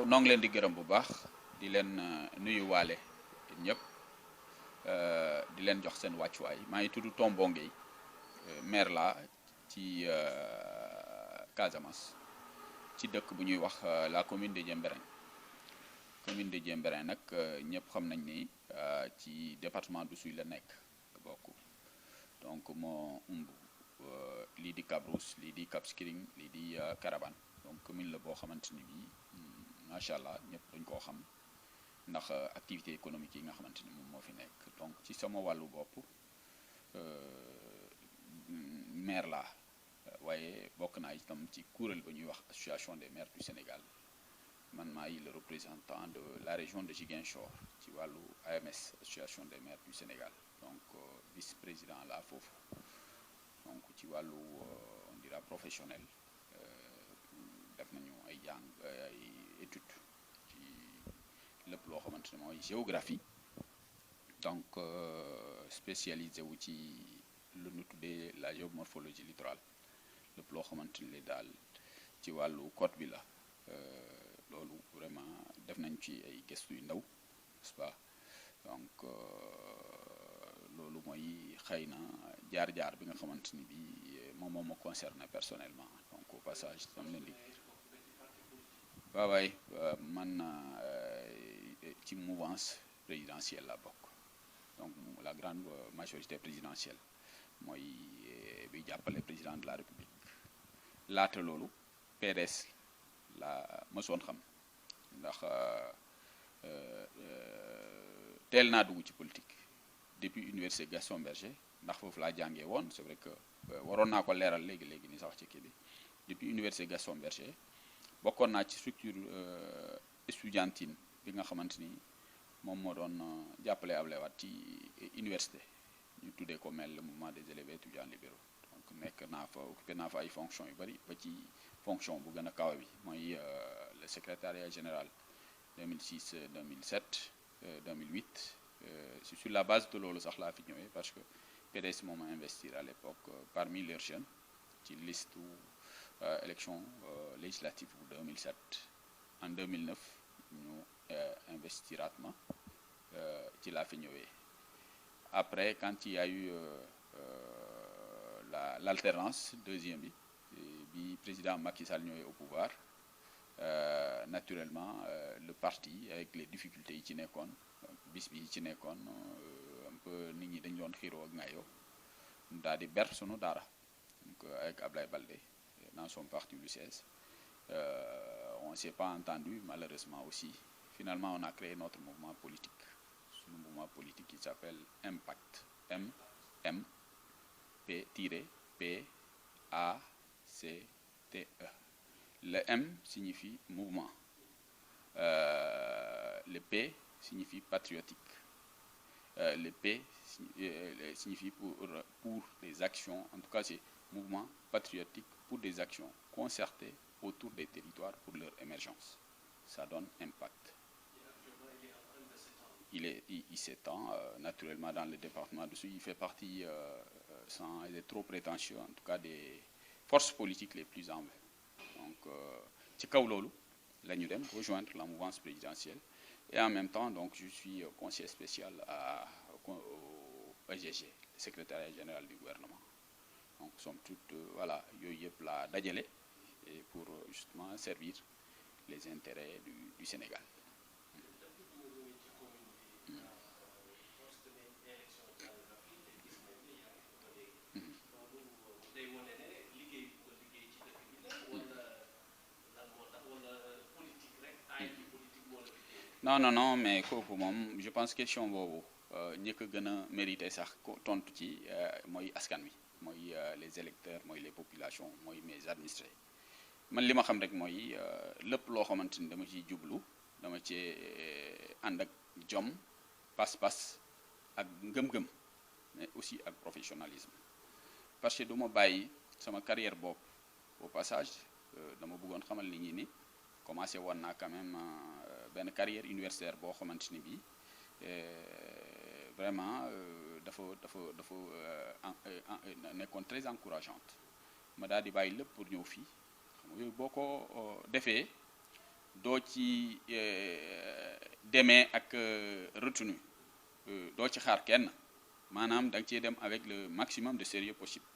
waaw noo ngi leen di gërëm bu baax di leen nuyu waale ñëpp di leen jox seen wàccuwaay maa ngi tudd Tombo Gueye maire la ci Casamance ci dëkk bu ñuy wax la commune de Diembéring commune de Diembéring nag ñëpp xam nañ ni ci département d'Oussouye la nekk bokk donc moo ëmb lii di Cabrousse lii di Cap Skirring lii di Carabane donc commune la boo xamante ni bii macha allah ñëpp dañ koo xam ndax activité économique yi nga xamante ni moom moo fi nekk donc ci sama wàllu bopp maire laa waaye bokk naa itam ci kuréel ba ñuy wax association des maires du Sénégal man maay le représentant de la région de Ziguinchor ci wàllu AMS association des maires du Sénégal donc vice-président laa foofu donc ci wàllu on dira professionnel def nañu ay jàng ay études ci lépp loo xamante ne mooy géographie donc spécialisé wu ci lu ñu tuddee la géomorphologie littorale lépp loo xamante ne daal ci wàllu côte bi la loolu vraiment def nañ ci ay gëstu yu ndaw n'est-ce pas donc loolu mooy xëy na jaar-jaar bi nga xamante ni bi moom moo ma concerné personnellement donc au passage dam leen di waaw waay man ci mouvance présidentielle la bokk donc la grande majorité présidentielle mooy bi jàppale président de la république laata loolu PDS la mësoon xam ndax teel naa dugg ci politique depuis université Gaston Berger ndax foofu laa jàngee woon c'est vrai que waroon naa ko leeral léegi ni sax ci kii bi depuis université Gaston Berger bokkoon naa ci structure estudiantine bi nga xamante ni moom moo doon jàppale Ablaye Wade ci université ñu tuddee ko mel le mouvement des élèves étudiants libéraux donc nekk naa fa occupé naa fa ay fonctions yu bari ba ci fonction bu gën a kawe bi mooy le secrétariat général 2006 2007 2008 c'est sur la base de loolu sax laa fi ñëwee parce que PDS moom a investir à l'époque parmi leurs jeunes ci liste élection législative bu 2007 en 2009 ñu investiraat ma ci laa fi ñëwee après quand il y a eu l'alternance deuxième bi président Macky Sall ñëwee au pouvoir naturellement le parti avec les difficultés yi ci nekkoon bis bi ci nekkoon un peu nit ñi dañu doon xiiroo ak ngaayoo daal di ber sunu daara donc avec Ablaye Baldé dans son parti l'UCS on s'est pas entendu malheureusement aussi finalement on a créé notre mouvement politique sunu mouvement politique qui s'appelle Impact P-A-C-T-E le M signifie mouvement le P signifie patriotique le P signifie pour des actions en tout cas c'est mouvement patriotique pour des actions concertées autour des territoires pour leur émergence ça donne Impact. Il s'étend naturellement dans le département d'Oussouye. Il fait partie, sans être trop prétentieux, en tout cas des forces politiques les plus en vue. Donc, ci kaw loolu la ñu dem rejoindre la mouvance présidentielle et en même temps donc je suis conseiller spécial au EGG, le secrétariat général du gouvernement. Donc somme toute voilà yooyu yëpp la dajale et pour justement servir les intérêts du Sénégal. non mais kooku moom je pense question boobu ñi ko gën a mérité sax ko tontu ci mooy askan wi mooy les électeurs mooy les populations mooy mes administrés man li ma xam rek mooy lépp loo xamante ni dama ciy jublu dama ci ànd ak jom pas-pas ak ngëm-ngëm mais aussi ak professionnalisme parce que du ma bàyyi sama carrière bopp au passage dama bëggoon xamal nit ñi ni commencé woon naa quand même benn carrière universitaire boo xamante ni bii vraiment dafa nekkoon très encourageante ma daal di bàyyi lépp pour ñëw fii xam nga yooyu boo ko defee doo ci demee ak retenue doo ci xaar kenn maanaam da nga ciy dem avec le maximum de sérieux possible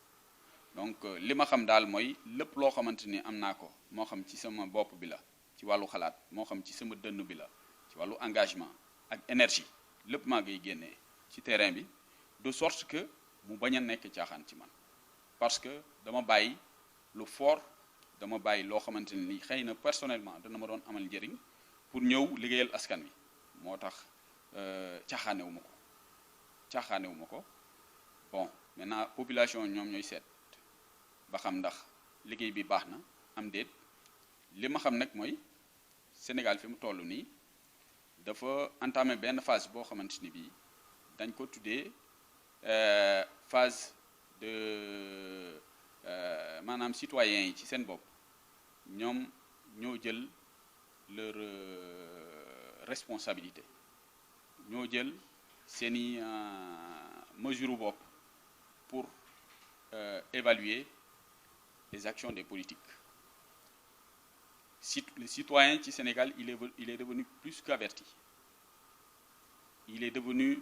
donc li ma xam daal mooy lépp loo xamante ni am naa ko moo xam ci sama bopp bi la ci wàllu xalaat moo xam ci sama dënn bi la ci wàllu engagement ak énergie lépp maa ngay génnee ci terrain bi de sorte que mu bañ a nekk caaxaan ci man parce que dama bàyyi lu fort dama bàyyi loo xamante ni xëy na personnellement dana ma doon amal njëriñ pour ñëw liggéeyal askan wi moo tax caaxaanewu ma ko bon maintenant population ñoom ñooy seet ba xam ndax liggéey bi baax na am déet li ma xam nag mooy Sénégal fi mu toll nii dafa entamé benn phase boo xamante ni bii dañ ko tuddee phase de maanaam citoyens yi ci seen bopp ñoom ñoo jël leur responsabilité ñoo jël seeni mesure bopp pour évaluer les actions des politiques. Le citoyen du Sénégal, il est devenu plus qu'averti. Il est devenu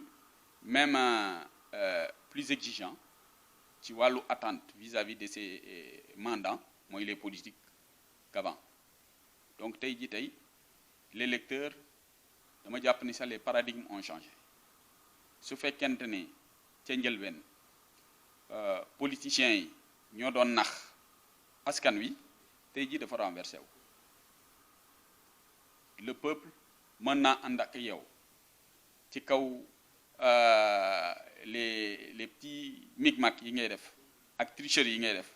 même plus exigeant ci wàllu attente vis-à-vis de ses mandants mooy les politiques qu'avant. Donc tey jii tey l'électeur dama jàpp ni sax les paradigmes ont changé su fekkente ne ca njëlbeen politiciens yi ñoo doon nax askan wi tey jii dafa renversé wu le peuple mën naa ànd ak yow ci kaw les petits micmacs yi ngay def ak tricheries yi ngay def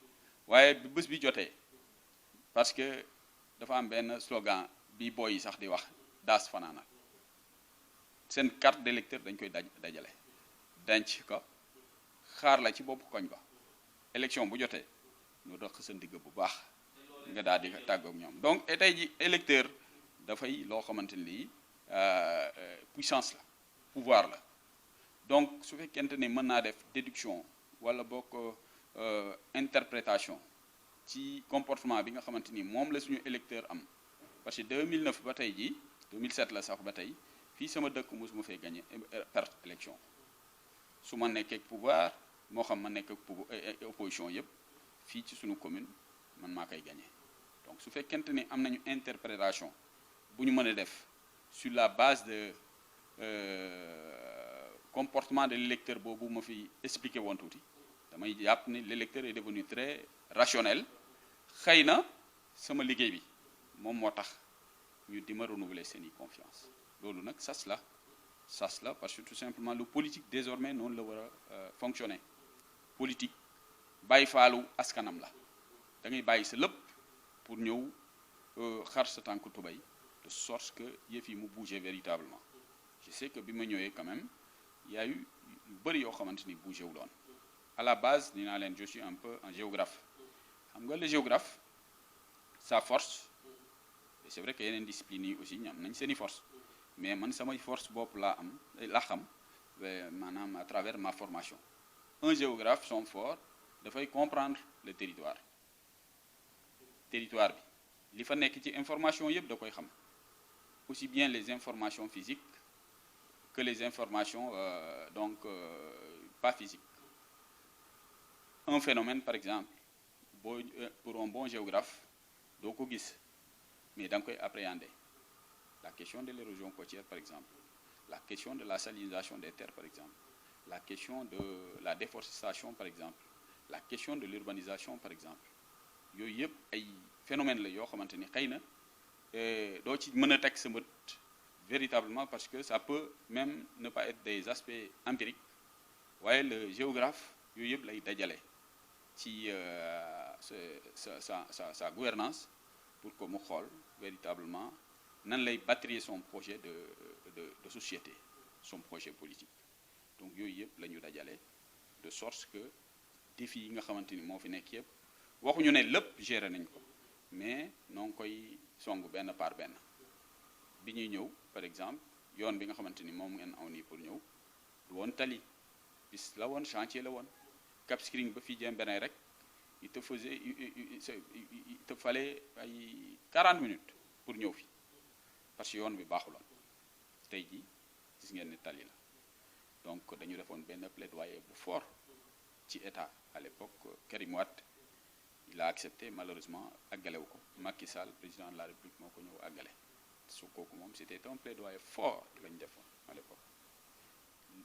waaye bi bés bi jotee parce que dafa am benn slogan bi booy yi sax di wax daas fanaana seen carte d'électeur dañ koy dajale denc ko xaar la ci bopp koñ ba élection bu jotee ñu dox sa ndigg bu baax nga daal di tàggoog ñoom donc tey ji électeur dafay loo xamante ni lii puissance la pouvoir la donc su fekkente ne mën naa def déduction wala bokk interprétation ci comportement bi nga xamante ni moom la suñu électeur am parce que 2009 ba tey ji 2007 la sax ba tey fii sama dëkk mosuma fee gagné perte élection su ma nekkee pouvoir moo xam ma nekk opposition yëpp fii ci suñu commune man maa koy gagné donc su fekkente ni am nañu interprétation bu ñu mën a def sur la base de comportement de l'électeur boobu ma fi expliqué woon tuuti damay jàpp ni l'électeur est devenu très rationnel xëy na sama liggéey bi moom moo tax ñu di ma renouveler seeni confiance loolu nag sas la parce que tout simplement le politique désormais noonu la war a fonctionner politique bàyyi faalu askanam la da ngay bàyyi sa lépp pour ñëw xar sa tànk tubay de sorte que yëf yi mu bouger véritablement je sais que bi ma ñëwee quand même il y a eu yu bëri yoo xamante ni bougé wu doon à la base ni naa leen je suis un peu un géographe xam nga le géographe sa force et c'est vrai que yeneen discipline yi aussi ñam nañ seeni force mais man samay force bopp laa xam maanaam à travers ma formation un géographe son fort dafay comprendre le territoire bi li fa nekk ci information yëpp da koy xam aussi bien les informations physiques que les informations pas physiques un phénomène par exemple pour un bon géographe doo ko gis mais da nga koy appréhender la question de l'érosion côtière par exemple la question de la salinisation des terres par exemple la question de la déforestation par exemple la question de l'urbanisation par exemple yooyu yëpp ay phénomène la yoo xamante ni xëy na doo ci mën a teg sa bët véritablement parce que ça peut même ne pas être des aspects empiriques waaye le géographe yooyu yëpp lay dajale ci sa gouvernance pour que mu xool véritablement nan lay bâtir son projet de société son projet politique donc yooyu yëpp la ñu dajale de sorte que défi yi nga xamante ni moo fi nekk yëpp waxuñu ne lépp gérer nañ ko mais noo ngi koy song benn par benn bi ñuy ñëw par exemple yoon bi nga xamante ni moom ngeen aw nii pour ñëw du woon tali bis la woon chantier la woon Cap Skirring ba fii Diembéring rek il te fallait ay 40 minutes pour ñëw fi parce que yoon bi baaxuloon tey ji gis ngeen ne tali la donc dañu defoon benn plaidoyer bu fort ci état à l'époque Karim Wade il a accepté malheureusement àggalewu ko Macky Sall président de la République moo ko ñëw àggale su kooku moom c'était un plaidoyer fort lañu defoon à l'époque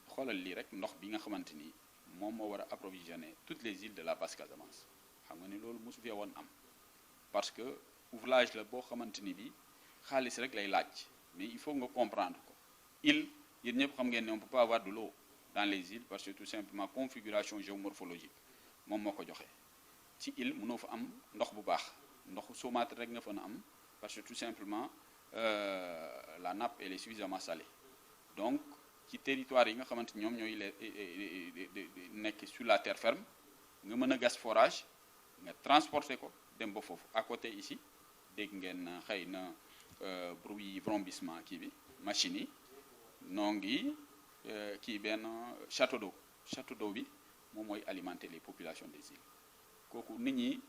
xoolal lii rek ndox bi nga xamante ni moom moo war a approvisionner toutes les îles de la Basse Casamance xam nga ni loolu mosu fee woon am parce que ouvrage la boo xamante ni bi xaalis rek lay laaj mais il faut nga comprendre ko île yéen ñëpp xam ngeen ne on peut pas avoir de l'eau dans les îles parce que tout simplement configuration géomorphologique moom moo ko joxe ci île mënoo fa am ndox bu baax ndoxu Somalie rek nga fa na am parce que tout simplement la nappe elle est suffisamment salée donc ci territoire yi nga xamante ñoom ñooy nekk sur la terre ferme nga mën a gas forage nga transporter ko dem ba foofu à côté ici dégg ngeen xëy na bruit vrombissement kii bi machine yi noo ngi kii benn château d'eau bi moom mooy alimenter les populations des îles kooku nit ñi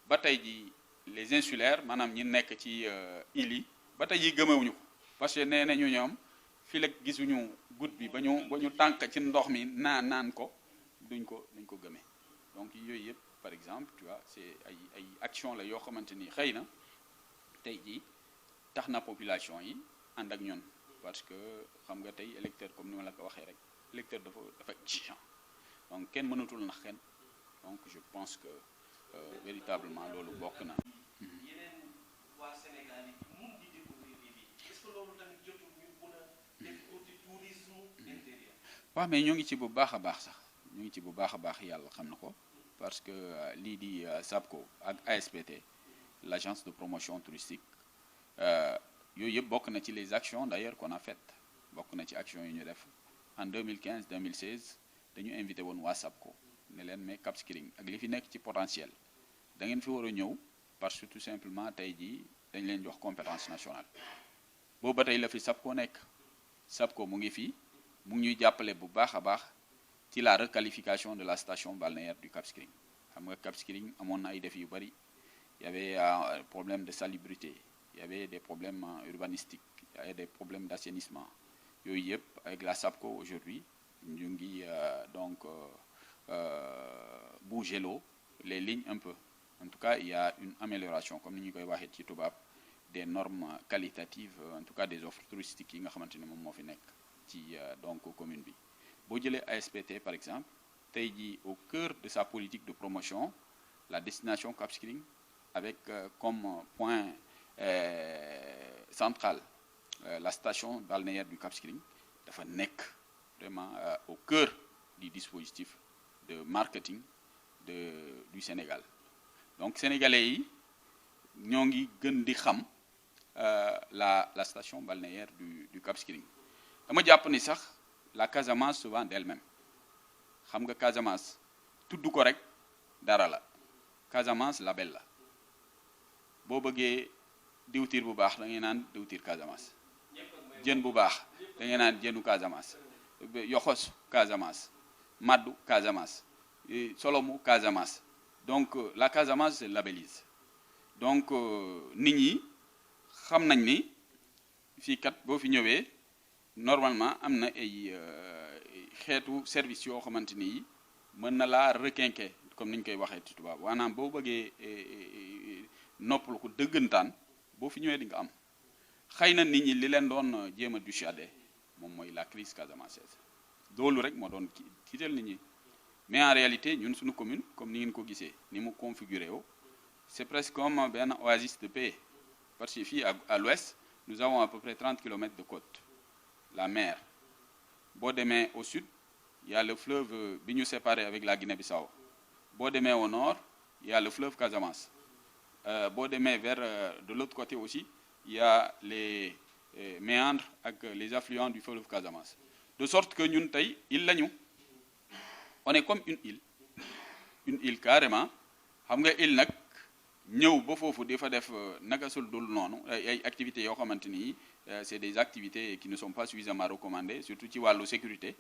ba tey ji les insulaires maanaam ñi nekk ci îles yi ba tey ji gëmewuñu ko parce que nee nañu ñoom fii la gisuñu goutte bi ba ñu tànk ci ndox mi naan ko duñ ko gëmee donc yooyu yëpp par exemple tu vois c'est ay action la yoo xamante ni xëy na tey ji tax na population yi ànd ak ñun parce que xam nga tey électeur comme ni ma la ko waxee rek électeur dafa exigeant donc kenn mënatul nax kenn donc je pense que véritablement loolu bokk na. yeneen waa Sénégal yi mun di découvrir lii est-ce que loolu tamit jotul ñu mën a def tuuti tourisme intérieur. waaw mais ñoo ngi ci bu baax a baax sax ñu ngi ci bu baax a baax yàlla xam na ko parce que lii di SAPCO ak ASPT l'agence de promotion touristique yooyu yëpp bokk na ci les actions d'ailleurs qu'on a faites bokk na ci actions yi ñu def en 2015 2016 dañu invité woon waa SAPCO ne leen mais Cap Skirring ak li fi nekk ci potentiel da ngeen fi war a ñëw parce que tout simplement tey jii dañ leen jox compétence nationale boobu ba tey la fi SAPCO nekk SAPCO mu ngi fii mu ngi ñuy jàppale bu baax a baax ci la requalification de la station balnéaire du Cap Skirring xam nga Cap Skirring amoon na ay défis yu bari il y avait un problème de salubrité il y avait des problèmes urbanistiques il y avait des problèmes d'assainissement yooyu yëpp avec la SAPCO aujourd'hui ñu ngi donc bouger l'eau les lignes un peu en tout cas il y a une amélioration comme ni ñu koy waxee ci tubaab des normes qualitatives en tout cas des offres touristiques yi nga xamante ne moom moo fi nekk ci donc commune bi boo jëlee ASPT par exemple tey jii au cœur de sa politique de promotion la destination Cap Skirring avec comme point central la station balnéaire du Cap Skirring dafa nekk vraiment au cœur du dispositif de marketing du Sénégal donc sénégalais yi ñoo ngi gën di xam la station balnéaire du Cap Skirring dama jàpp ni sax la Casamance se vend d'elle-même xam nga Casamance tudd ko rek dara la Casamance label la boo bëggee diwtiir bu baax da ngay naan diwtiir Casamance jën bu baax da ngay naan jënu Casamance yoxos Casamance maddu Casamance solomu Casamance donc la Casamance se labellise donc nit ñi xam nañ ni fii kat boo fi ñëwee normalement am na ay xeetu service yoo xamante ni mën na laa requinquer comme ni ñu koy waxee ci tubaab maanaam boo bëggee noppalu ko dëggantaan boo fi ñëwee di nga am xëy na nit ñi li leen doon jéem a dissuader moom mooy la crise casamançaise loolu rek moo doon tiital nit ñi mais en réalité ñun suñu commune comme ni ngeen ko gisee ni mu configuré woo c'est presque comme benn oasis de paix parce que fii à l'ouest nous avons à peu près 30 kilomètres de côte la mer boo demee au sud il y a le fleuve bi ñu séparé avec la Guinée-Bissau boo demee au nord il y a le fleuve Casamance boo demee vers de l'autre côté aussi il y a les méandres ak les affluents du fleuve Casamance de sorte que ñun tey île lañu on est comme une île carrément xam nga île nag ñëw ba foofu di fa def naka sul dul noonu ay activités yoo xamante ni c'est des activités qui ne sont pas suffisamment recommandées surtout ci wàllu sécurité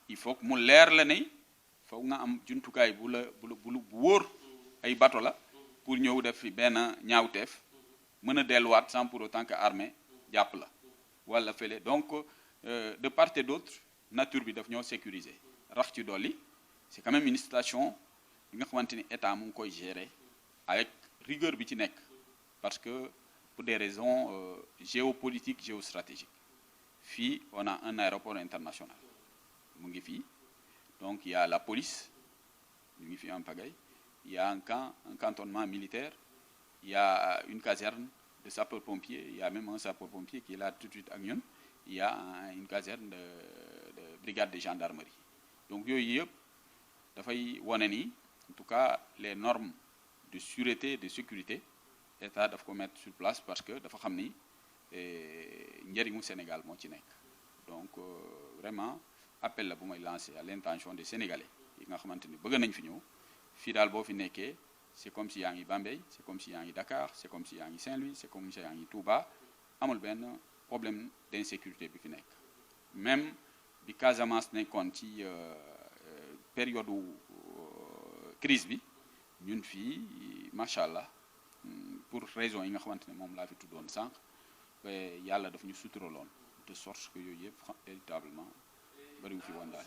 il faut que mu leer la ne foog nga am jumtukaay bu wóor ay bateau la pour ñëw def fi benn ñaawteef mën a delluwaat sans pour autant que armée jàpp la wala fële donc de part et d'autre nature bi daf ñoo sécuriser rax ci dolli c'est quand même une station bi nga xamante ni état mu ngi koy gérer avec rigueur bi ci nekk parce que pour des raisons géopolitiques géostratégiques fii on a un aéroport international mu ngi fii donc il y a la police mu ngi fii en pagaille il y a un cantonnement militaire il y a une caserne de sapeurs-pompiers il y a même un sapeur-pompier qui est là tout de suite ak ñun il y a une caserne de brigade de gendarmerie donc yooyu yëpp dafay wane ni en tout cas les normes de sûreté de sécurité état daf ko mettre sur place parce que dafa xam ni njëriñu Sénégal moo ci nekk donc vraiment appel la bu may lancer à l'intention des Sénégalais yi nga xamante ni bëgg nañ fi ñëw fii daal boo fi nekkee c'est comme si yaa ngi Bambey c'est comme si yaa ngi Dakar c'est comme si yaa ngi Saint-Louis c'est comme si yaa ngi Touba amul benn problème d'insécurité bi fi nekk même bi Casamance nekkoon ci période crise bi ñun fii macha allah pour raison yi nga xamante ne moom laa fi tuddoon sànq yàlla daf ñu suturaloon de sorte que yooyu yëpp véritablement bariwu fi woon daal.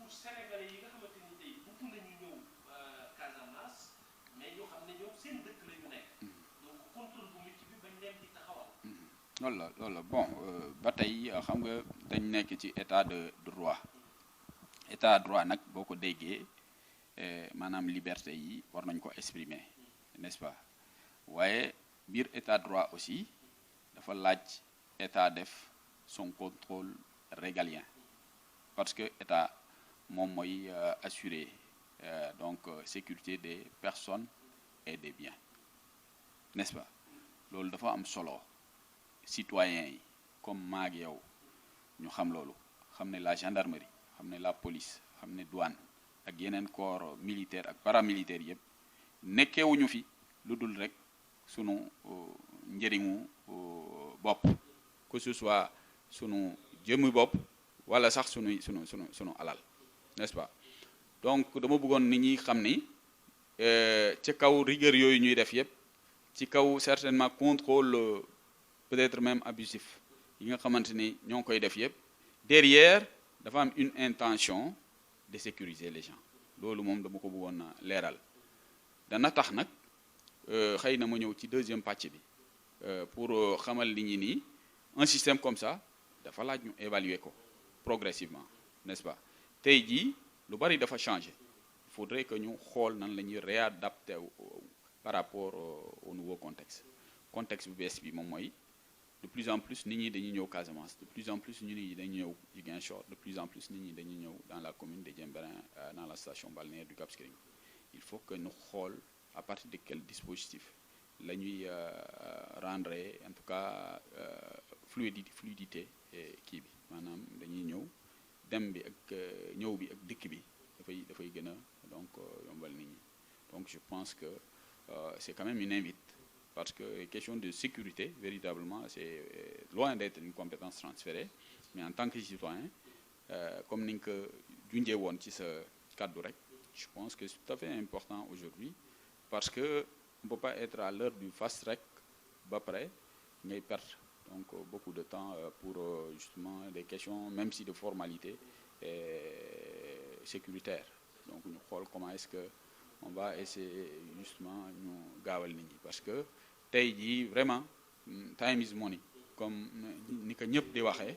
Sénégalais yi nga xamante ni tey bëgg nañu ñëw Casamance mais ñoo xam ne ñoom seen dëkk la ñu nekk donc contrôle bu mucc bi bañ leen di taxawal. loolu la bon ba tey xam nga dañ nekk ci état de droit état de droit nag boo ko déggee maanaam liberté yi war nañ ko exprimer n'est-ce pas waaye biir état de droit aussi dafa laaj état def son contrôle régalien parce que état moom mooy assurer donc sécurité des personnes et des biens n'est-ce pas loolu dafa am solo citoyens yi comme maag yow ñu xam loolu xam ne la gendarmerie xam ne la police xam ne douane ak yeneen corps militaire ak paramilitaire yëpp nekkewuñu fi lu dul rek sunu njëriñu bopp que ce soit sunu jëmmi bopp wala sax sunu alal n'est-ce pas donc dama bëggoon nit ñi xam ni ci kaw rigueur yooyu ñuy def yëpp ci kaw certainement contrôle peut-être même abusif yi nga xamante ni ñoo ngi koy def yëpp derrière dafa am une intention de sécuriser les gens loolu moom dama ko bëggoon a leeral dana tax nag xëy na ma ñëw ci deuxième pàcc bi pour xamal nit ñi nii un système comme ça dafa laaj ñu évaluer ko progressivement n'est-ce pas tey jii lu bari dafa changer il faudrait que ñu xool nan la ñuy réadapter par rapport au nouveau contexte bu bees bi moom mooy de plus en plus nit ñi dañuy ñëw Casamance de plus en plus nit ñi dañuy ñëw Ziguinchor de plus en plus nit ñi dañuy ñëw dans la commune de Diembéring dans la station balnéaire du Cap Skirring il faut que ñu xool à partir de quel dispositif la ñuy rendre en tout cas fluidité kii bi maanaam dañuy ñëw dem bi ak ñëw bi ak dëkk bi dafay gën a donc yombal nit ñi donc je pense que c'est quand même une invite parce que question de sécurité véritablement c'est loin d'être une compétence transférée mais en tant que citoyen comme ni nga ko junjee woon ci sa kàddu rek je pense que c'est tout à fait important aujourd'hui parce que on peut pas être à l'heure du fast track ba pare ngay perdre donc beaucoup de temps pour justement des questions même si de formalité sécuritaire donc ñu xool comment est-ce que on va essayer justement ñu gaawal nit ñi parce que tey jii vraiment time is money comme ni ko ñëpp di waxee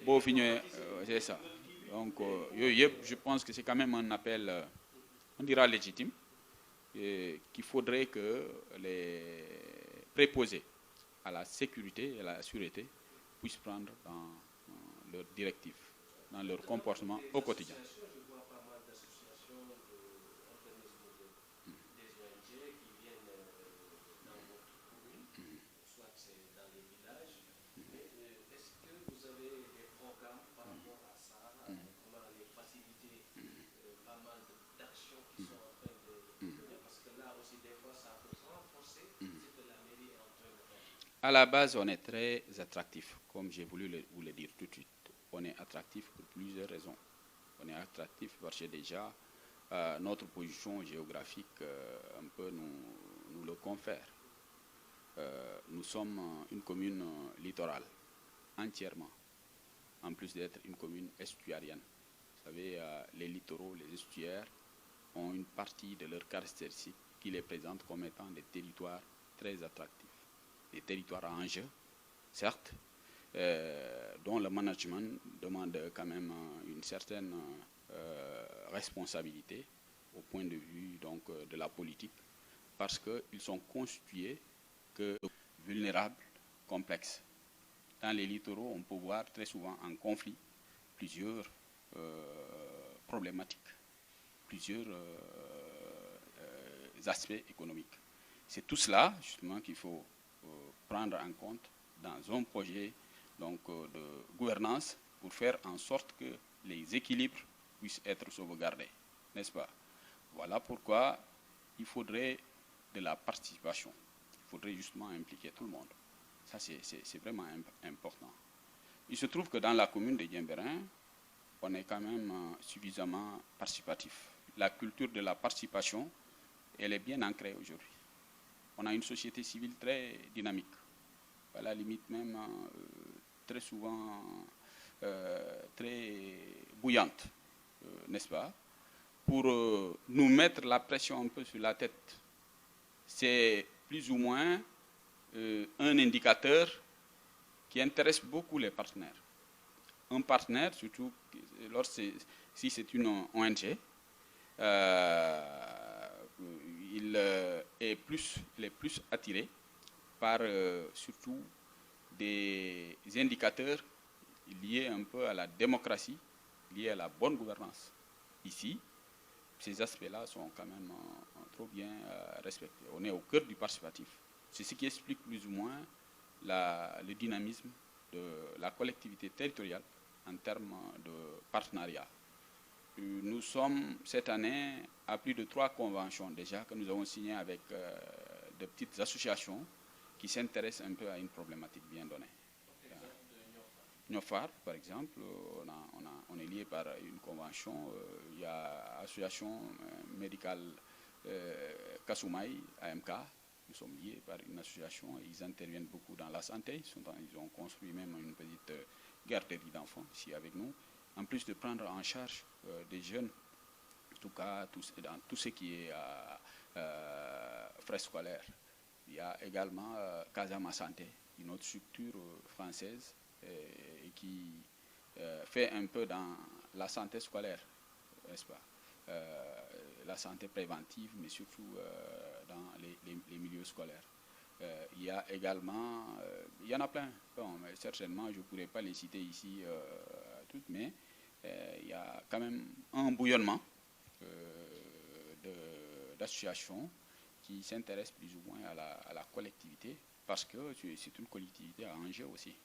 boo fi ñëwee c'est ça donc yooyu yëpp je pense que c'est quand même un appel on dira légitime qu'il faudrait que les préposés à la sécurité et à la sûreté puissent prendre dans leurs directives, dans leur comportement au quotidien. À la base, on est très attractif, comme j'ai voulu vous le dire tout de suite. On est attractif pour plusieurs raisons. On est attractif parce que déjà, notre position géographique un peu nous le confère. Nous sommes une commune littorale, entièrement, en plus d'être une commune estuarienne. Vous savez, les littoraux, les estuaires ont une partie de leurs caractéristiques qui les présentent comme étant des territoires très attractifs. Des territoires à enjeu, certes, dont le management demande quand même une certaine responsabilité au point de vue donc, de la politique, parce qu'ils sont constitués que vulnérables, complexes. Dans les littoraux, on peut voir très souvent en conflit plusieurs problématiques, plusieurs aspects économiques. C'est tout cela, justement, qu'il faut prendre en compte dans un projet donc, de gouvernance pour faire en sorte que les équilibres puissent être sauvegardés, n'est-ce pas? Voilà pourquoi il faudrait de la participation. Il faudrait justement impliquer tout le monde. Ça, c'est vraiment important. Il se trouve que dans la commune de Diembéring, on est quand même suffisamment participatif. La culture de la participation, elle est bien ancrée aujourd'hui. On a une société civile très dynamique, à la limite même très souvent très bouillante, n'est-ce pas? Pour nous mettre la pression un peu sur la tête, c'est plus ou moins un indicateur qui intéresse beaucoup les partenaires. Un partenaire, surtout si c'est une ONG, il est plus attiré par surtout des indicateurs liés un peu à la démocratie, liés à la bonne gouvernance. Ici, ces aspects-là sont quand même trop bien respectés. On est au cœur du participatif. C'est ce qui explique plus ou moins le dynamisme de la collectivité territoriale en termes de partenariat. Nous sommes cette année à plus de 3 conventions déjà que nous avons signées avec de petites associations qui s'intéressent un peu à une problématique bien donnée. Niofar, par exemple, on est lié par une convention. Il y a l'association médicale Kasumai, AMK. Nous sommes liés par une association et ils interviennent beaucoup dans la santé. Ils ont construit même une petite garderie d'enfants ici avec nous. En plus de prendre en charge des jeunes, en tout cas dans tout ce qui est frais scolaires. Il y a également Kazama Santé, une autre structure française qui fait un peu dans la santé scolaire, n'est-ce pas? La santé préventive, mais surtout dans les milieux scolaires. Il y a également, il y en a plein, bon, mais certainement je ne pourrais pas les citer ici toutes, mais il y a quand même un bouillonnement d'associations qui s'intéressent plus ou moins à la collectivité, parce que c'est une collectivité à enjeu aussi.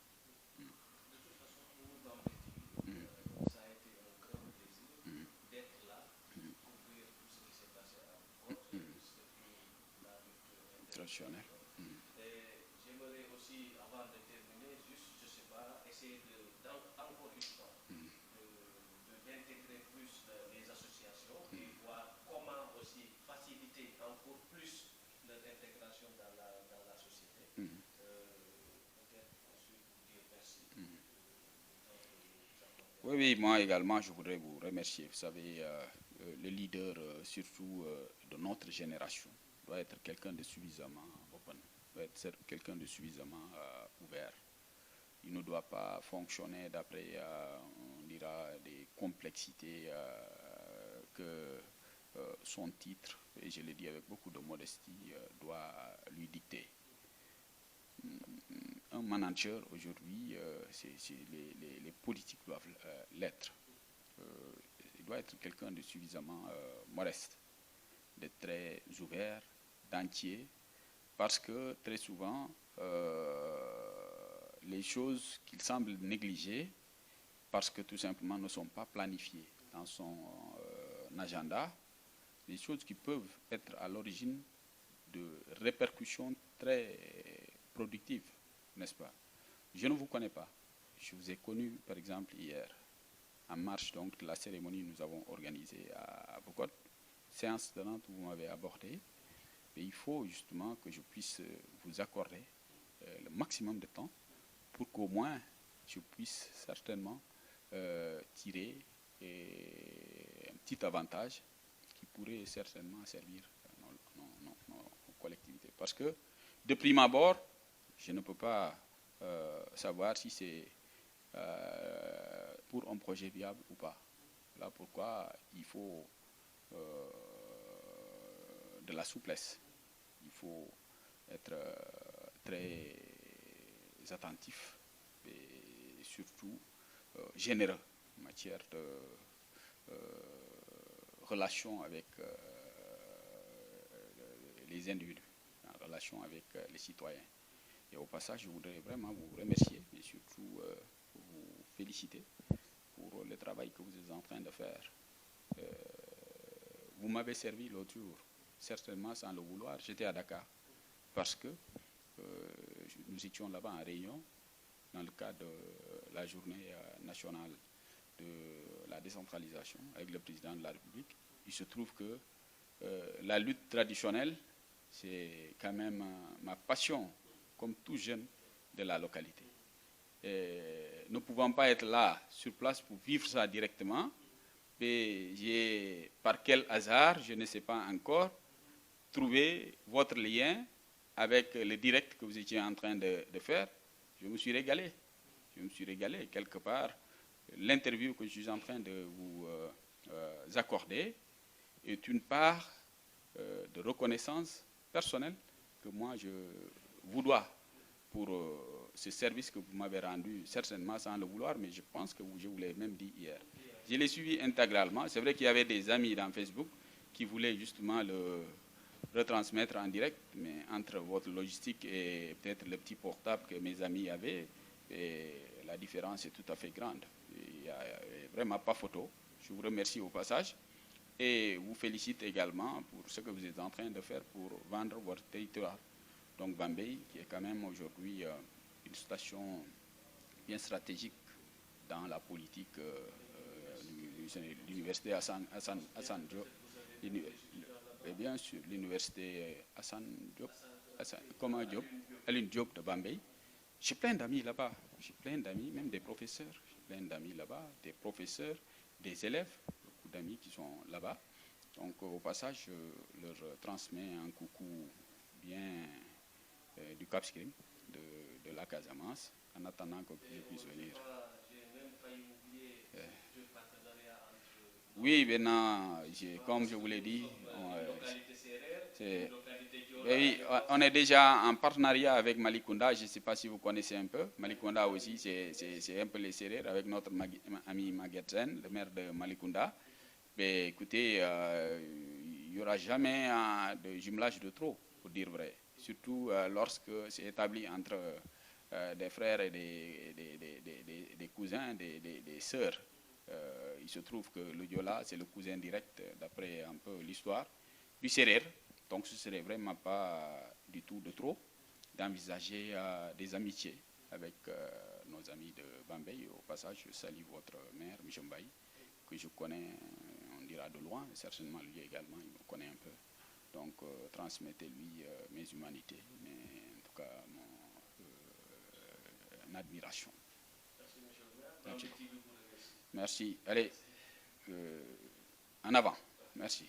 De toute façon, nous, dans l'activité, ça a été un grand plaisir d'être là, pour couvrir tout ce qui s'est passé à Côte, surtout la lutte Traditionnel. Et j'aimerais aussi, avant de terminer, juste, je ne sais pas, essayer encore une fois, d'intégrer plus les associations et voir comment aussi faciliter encore plus leur intégration dans la société. Peut-être ensuite vous dire merci. Oui, oui, moi également, je voudrais vous remercier. Vous savez, le leader, surtout de notre génération, doit être quelqu'un de suffisamment open, doit être quelqu'un de suffisamment ouvert. Il ne doit pas fonctionner d'après, on dira, des complexités que son titre, et je le dis avec beaucoup de modestie, doit lui dicter. Un manager aujourd'hui, les politiques doivent l'être. Il doit être quelqu'un de suffisamment modeste, de très ouvert, d'entier, parce que très souvent, les choses qu'il semble négliger, parce que tout simplement ne sont pas planifiées dans son agenda, des choses qui peuvent être à l'origine de répercussions très productives n'est-ce pas? Je ne vous connais pas. Je vous ai connu, par exemple, hier, en marche donc, de la cérémonie que nous avons organisée à Bogota, séance tenante où vous m'avez abordé. Et il faut justement que je puisse vous accorder le maximum de temps pour qu'au moins je puisse certainement tirer un petit avantage qui pourrait certainement servir nos collectivités. Parce que, de prime abord, je ne peux pas savoir si c'est pour un projet viable ou pas. Voilà pourquoi il faut de la souplesse. Il faut être très attentif et surtout généreux en matière de relation avec les individus, en relation avec les citoyens. Et au passage, je voudrais vraiment vous remercier, mais surtout vous féliciter pour le travail que vous êtes en train de faire. Vous m'avez servi l'autre jour, certainement sans le vouloir. J'étais à Dakar parce que nous étions là-bas en réunion dans le cadre de la journée nationale de la décentralisation avec le président de la République. Il se trouve que la lutte traditionnelle, c'est quand même ma passion, comme tout jeune de la localité. Et ne pouvant pas être là, sur place, pour vivre ça directement, mais j'ai, par quel hasard, je ne sais pas encore, trouvé votre lien avec le direct que vous étiez en train de faire. Je me suis régalé. Je me suis régalé. Quelque part, l'interview que je suis en train de vous accorder est une part de reconnaissance personnelle que moi je vous dois pour ce service que vous m'avez rendu, certainement sans le vouloir, mais je pense que je vous l'ai même dit hier. Je l'ai suivi intégralement. C'est vrai qu'il y avait des amis dans Facebook qui voulaient justement le retransmettre en direct, mais entre votre logistique et peut-être le petit portable que mes amis avaient, et la différence est tout à fait grande. Il n'y a vraiment pas photo. Je vous remercie au passage et vous félicite également pour ce que vous êtes en train de faire pour vendre votre territoire. Donc Bambey, qui est quand même aujourd'hui une station bien stratégique dans la politique de l'université Hassan Diop. Et bien sûr, l'université Hassan Diop, comment Diop, Aline Diop de Bambey. J'ai plein d'amis là-bas, j'ai plein d'amis, même des professeurs, j'ai plein d'amis là-bas, des professeurs, des élèves, beaucoup d'amis qui sont là-bas. Donc au passage, je leur transmets un coucou bien du Cap Skirring, de la Casamance, en attendant que je puisse venir. Oui, maintenant, comme je vous l'ai dit, oui, on est déjà en partenariat avec Malicounda. Je ne sais pas si vous connaissez un peu. Malicounda aussi, c'est un peu les Sérères avec notre ami Maguetzen, le maire de Malicounda. Mais écoutez, il n'y aura jamais de jumelage de trop, pour dire vrai. Surtout lorsque c'est établi entre des frères et des cousins, des sœurs. Il se trouve que le Diola, c'est le cousin direct, d'après un peu l'histoire, du Sérér. Donc ce ne serait vraiment pas du tout de trop d'envisager des amitiés avec nos amis de Bambey. Au passage, je salue votre maire, M. Mbaye, que je connais, on dira de loin, certainement lui également, il me connaît un peu. Donc transmettez-lui mes humanités, mais en tout cas mon admiration. Merci, M. le maire. Merci. Allez, en avant. Merci.